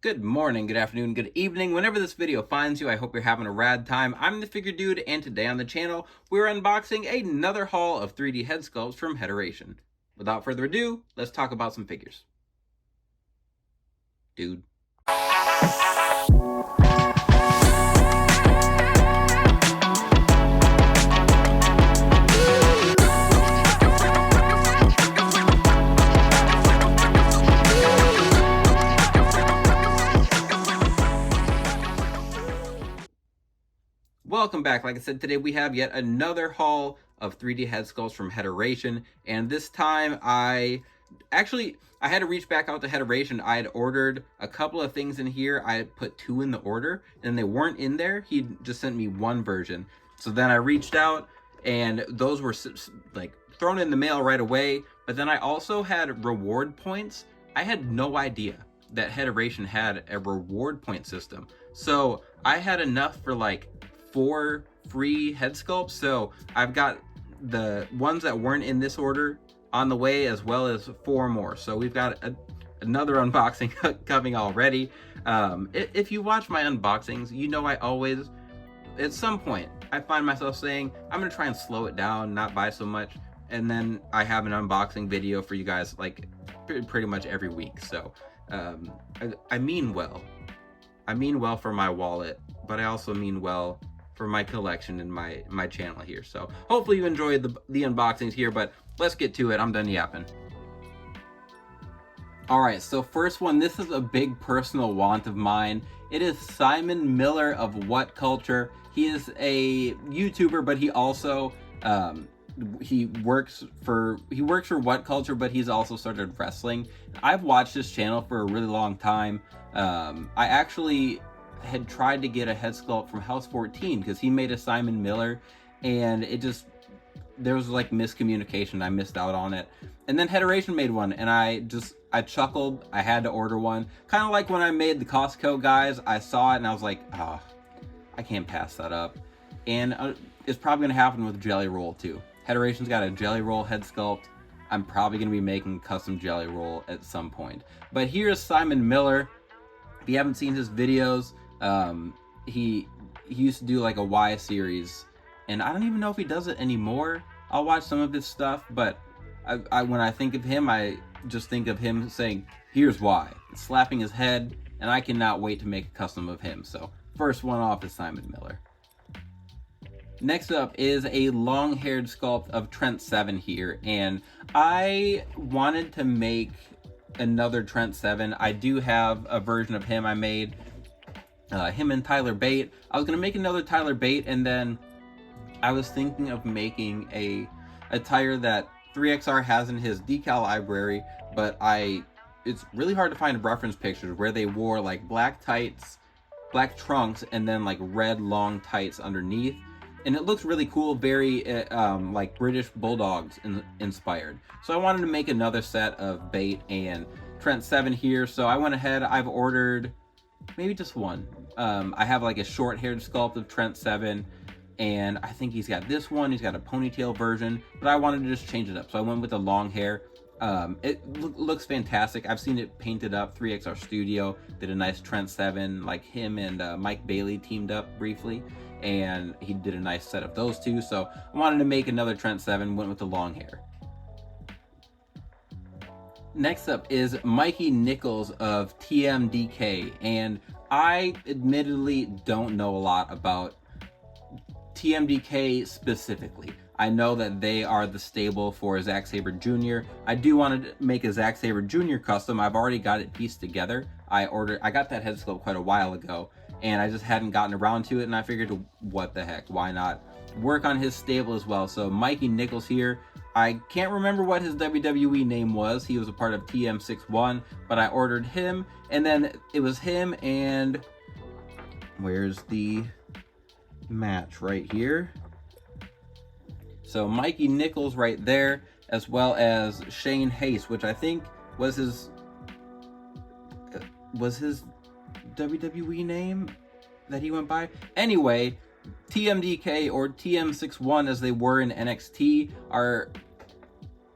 Good morning, good afternoon, good evening. Whenever this video finds you, I hope you're having a rad time. I'm the Figure Dude, and today on the channel, we're unboxing another haul of 3D head sculpts from Headeration. Without further ado, let's talk about some figures. Dude. Welcome back. Like I said, today we have yet another haul of 3D head sculpts from Headeration, and this time I had to reach back out to Headeration. I had ordered a couple of things in here. I had put 2 in the order, and they weren't in there. He just sent me 1 version. So then I reached out, and those were like thrown in the mail right away. But then I also had reward points. I had no idea that Headeration had a reward point system. So I had enough for like 4 free head sculpts. So I've got the ones that weren't in this order on the way, as well as 4 more. So we've got another unboxing coming already. If you watch my unboxings, you know I always, at some point, I find myself saying, I'm gonna try and slow it down, not buy so much. And then I have an unboxing video for you guys like pretty much every week. So I mean well. I mean well for my wallet, but I also mean well for my collection and my channel here. So hopefully you enjoyed the unboxings here, but let's get to it. I'm done yapping. All right, so first one, this is a big personal want of mine. It is Simon Miller of WhatCulture. He is a YouTuber, but he also he works for WhatCulture, but he's also started wrestling. I've watched his channel for a really long time. I actually had tried to get a head sculpt from House 14 because he made a Simon Miller, and there was like miscommunication. I missed out on it. And then Headeration made one, and I chuckled. I had to order one. Kind of like when I made the Costco guys, I saw it and I was like, oh, I can't pass that up. And it's probably gonna happen with Jelly Roll too. Headeration's got a Jelly Roll head sculpt. I'm probably gonna be making custom Jelly Roll at some point. But here's Simon Miller. If you haven't seen his videos, he used to do like a Y series, and I don't even know if he does it anymore. I'll watch some of his stuff, but when I think of him, I just think of him saying, here's why, slapping his head, and I cannot wait to make a custom of him. So first one off is Simon Miller. Next up is a long-haired sculpt of Trent Seven here, and I wanted to make another Trent Seven. I do have a version of him I made, him and Tyler Bate. I was gonna make another Tyler Bate, and then I was thinking of making a attire that 3XR has in his decal library, but it's really hard to find reference pictures where they wore like black tights, black trunks, and then like red long tights underneath. And it looks really cool, very like British Bulldogs inspired. So I wanted to make another set of Bate and Trent Seven here. So I went ahead, I've ordered maybe just one. I have like a short-haired sculpt of Trent Seven, and I think he's got this one. He's got a ponytail version, but I wanted to just change it up. So I went with the long hair. It looks fantastic. I've seen it painted up. 3XR Studio did a nice Trent Seven, like him and Mike Bailey teamed up briefly, and he did a nice set of those two. So I wanted to make another Trent Seven, went with the long hair. Next up is Mikey Nichols of TMDK, and I admittedly don't know a lot about TMDK specifically. I know that they are the stable for Zack Sabre Jr. I do want to make a Zack Sabre Jr. custom. I've already got it pieced together. I got that head sculpt quite a while ago, and I just hadn't gotten around to it, and I figured, what the heck, why not work on his stable as well? So Mikey Nichols here. I can't remember what his WWE name was. He was a part of TM61, but I ordered him, and then it was him and where's the match? Right here. So Mikey Nichols right there, as well as Shane Haste, which I think was his WWE name that he went by. Anyway, TMDK, or TM61 as they were in NXT, are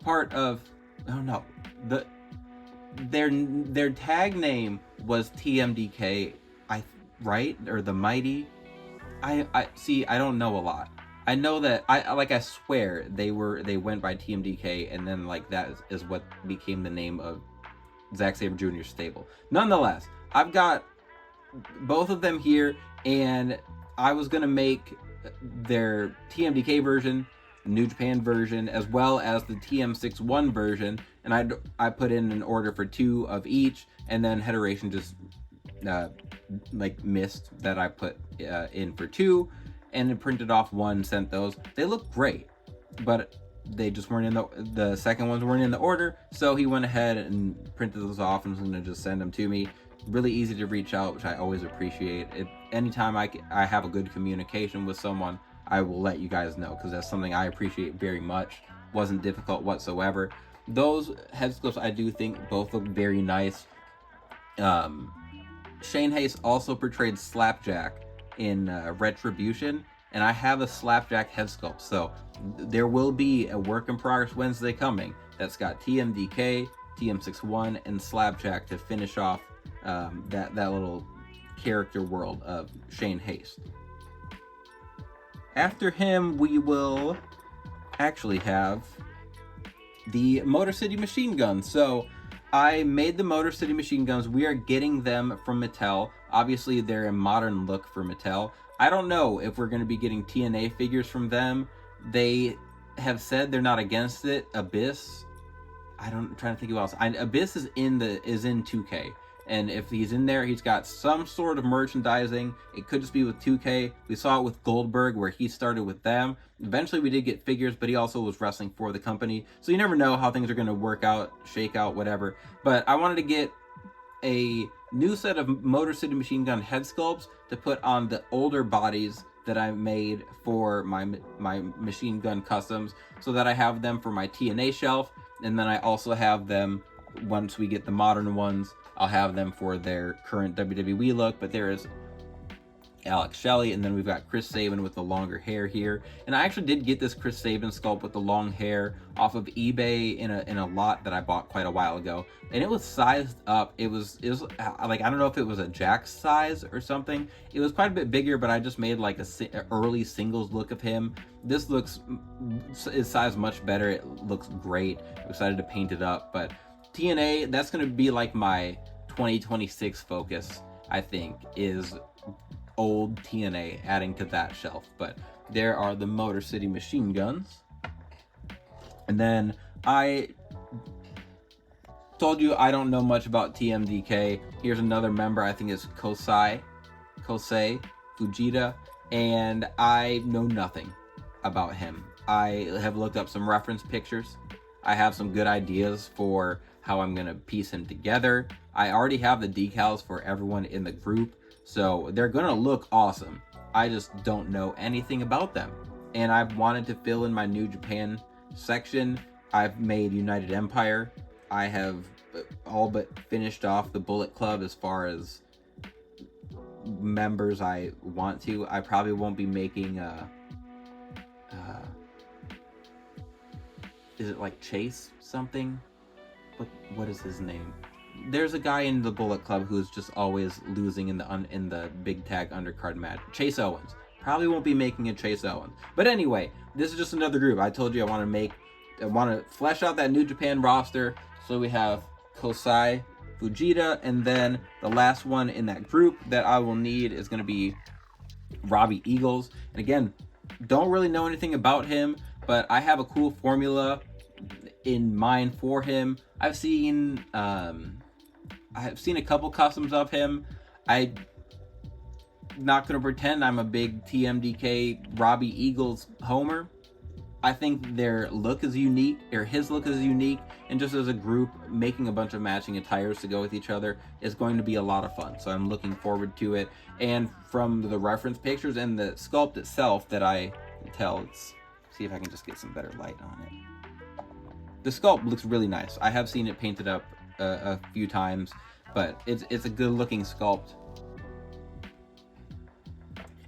part of, oh no, their tag name was TMDK, right, or the Mighty. I see. I don't know a lot. I know that I swear they went by TMDK, and then like that is what became the name of Zack Sabre Jr. stable. Nonetheless, I've got both of them here, and I was gonna make their TMDK version, New Japan version, as well as the TM61 version, and I put in an order for 2 of each, and then Federation just missed that I put in for 2, and it printed off 1, sent those. They look great, but they just weren't in the second ones weren't in the order, so he went ahead and printed those off and was gonna just send them to me. Really easy to reach out, which I always appreciate. Anytime I have a good communication with someone, I will let you guys know, because that's something I appreciate very much. Wasn't difficult whatsoever. Those head sculpts, I do think both look very nice. Shane Haste also portrayed Slapjack in Retribution, and I have a Slapjack head sculpt, so there will be a work in progress Wednesday coming that's got TMDK, TM61, and Slapjack to finish off that little character world of Shane Haste. After him, we will actually have the Motor City Machine Guns. So I made the Motor City Machine Guns. We are getting them from Mattel. Obviously, they're a modern look for Mattel. I don't know if we're going to be getting TNA figures from them. They have said they're not against it. Abyss, I'm trying to think who else. Abyss is in 2K. And if he's in there, he's got some sort of merchandising. It could just be with 2K. We saw it with Goldberg, where he started with them. Eventually, we did get figures, but he also was wrestling for the company. So you never know how things are going to work out, shake out, whatever. But I wanted to get a new set of Motor City Machine Gun head sculpts to put on the older bodies that I made for my machine gun customs, so that I have them for my TNA shelf. And then I also have them, once we get the modern ones, I'll have them for their current WWE look. But there is Alex Shelley, and then we've got Chris Sabin with the longer hair here. And I actually did get this Chris Sabin sculpt with the long hair off of eBay in a lot that I bought quite a while ago, and it was sized up. It was like, I don't know if it was a Jack size or something. It was quite a bit bigger, but I just made like a early singles look of him. This is sized much better. It looks great. I'm excited to paint it up. But TNA, that's going to be like my 2026 focus, I think, is old TNA, adding to that shelf. But there are the Motor City Machine Guns. And then I told you I don't know much about TMDK. Here's another member. I think it's Kosei Fujita, and I know nothing about him. I have looked up some reference pictures. I have some good ideas for how I'm going to piece him together. I already have the decals for everyone in the group, so they're going to look awesome. I just don't know anything about them. And I've wanted to fill in my New Japan section. I've made United Empire. I have all but finished off the Bullet Club as far as members I want to. I probably won't be making is it like Chase something? What is his name? There's a guy in the Bullet Club who's just always losing in the big tag undercard match. Chase Owens. Probably won't be making a Chase Owens. But anyway, this is just another group. I told you I want to flesh out that New Japan roster. So we have Kosei Fujita, and then the last one in that group that I will need is going to be Robbie Eagles. And again, don't really know anything about him, but I have a cool formula in mind for him. I've seen a couple customs of him. I'm not going to pretend I'm a big TMDK Robbie Eagles homer. I think their look is unique, or his look is unique, and just as a group, making a bunch of matching attires to go with each other is going to be a lot of fun. So I'm looking forward to it. And from the reference pictures and the sculpt itself that I can tell, let's see if I can just get some better light on it. The sculpt looks really nice. I have seen it painted up a few times, but it's a good looking sculpt.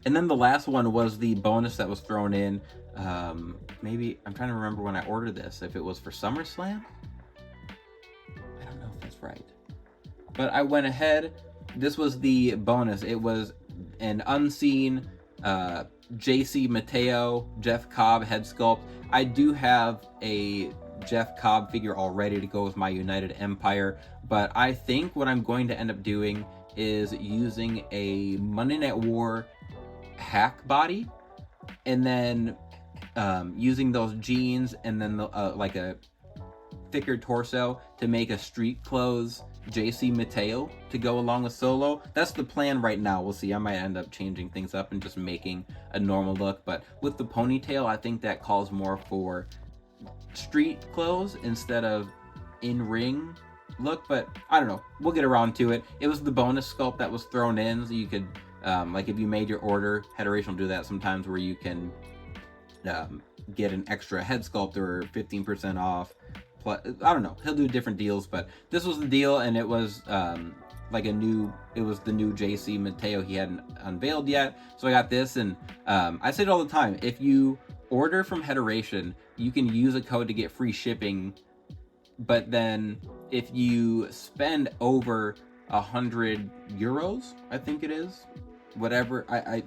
And then the last one was the bonus that was thrown in. Maybe, I'm trying to remember when I ordered this, if it was for SummerSlam? I don't know if that's right. but I went ahead. This was the bonus. It was an unseen JC Mateo Jeff Cobb head sculpt. I do have a Jeff Cobb figure all ready to go with my United Empire, but I think what I'm going to end up doing is using a Monday Night War hack body, and then using those jeans and then like a thicker torso to make a street clothes JC Mateo to go along with Solo. That's the plan right now. We'll see. I might end up changing things up and just making a normal look, but with the ponytail, I think that calls more for street clothes instead of in-ring look, but I don't know. We'll get around to it. It was the bonus sculpt that was thrown in, so you could, like if you made your order, Headeration will do that sometimes where you can get an extra head sculpt or 15% off. I don't know. He'll do different deals, but this was the deal, and it was like it was the new JC Mateo he hadn't unveiled yet. So I got this, and I say it all the time. If you order from Headeration, you can use a code to get free shipping, but then if you spend over 100 euros, I think it is, whatever, I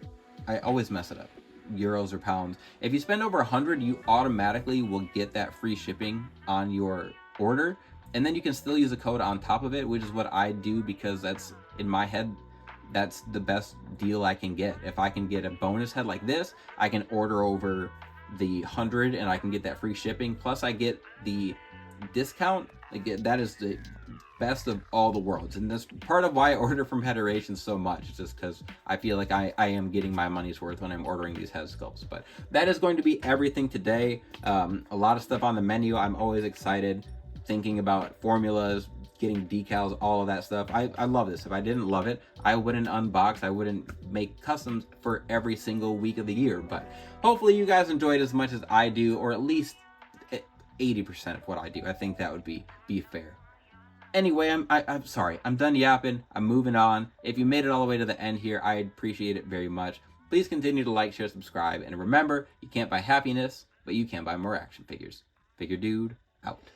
always mess it up. Euros or pounds. If you spend over 100, you automatically will get that free shipping on your order, and then you can still use a code on top of it, which is what I do because that's, in my head, that's the best deal I can get. If I can get a bonus head like this, I can order over the 100 and I can get that free shipping, plus I get the discount. That is the best of all the worlds, and that's part of why I order from Headeration so much. It's just because I feel like I am getting my money's worth when I'm ordering these head sculpts. But that is going to be everything today. A lot of stuff on the menu. I'm always excited thinking about formulas, getting decals, all of that stuff. I love this. If I didn't love it, I wouldn't unbox, I wouldn't make customs for every single week of the year. But hopefully you guys enjoyed as much as I do, or at least 80% of what I do. I think that would be fair. Anyway, I'm sorry. I'm done yapping. I'm moving on. If you made it all the way to the end here, I'd appreciate it very much. Please continue to like, share, subscribe, and remember, you can't buy happiness, but you can buy more action figures. Figure Dude, out.